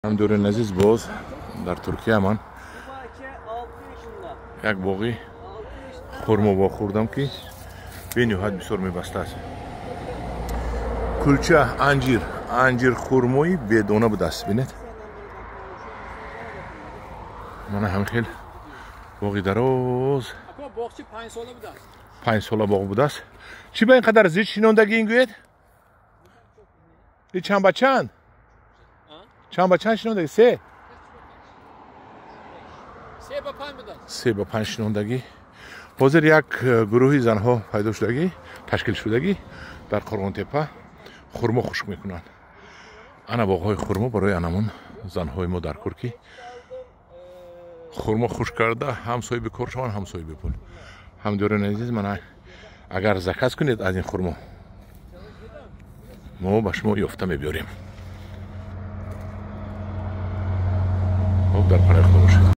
همدورین عزیز باز در ترکیه من یک باقی خرما با خوردم که به نهایت بسیار میبسته است. کلچه انجیر خرمایی بدونه بوده است. ببینید من هم خیلی باقی دراز 5 ساله باغ بوده است. چی به اینقدر زیاد شیناندگی این گوید؟ این چند بچند؟ چند بچند شیناندگی؟ 3 با 5 شیناندگی. حاضر یک گروهی زنها پیدا شدگی تشکیل شدگی در قرغن‌تپه خرما خشک میکنند. انا باغ‌های خرما برای انمون زنهای ما در کرکی خرما خشک کرده همسایه به کار شوند همسایه به پول. همدوران عزیز من اگر زکات کنید از این خرما ما به شما یافته میبریم. خب در پناه خدا باشید.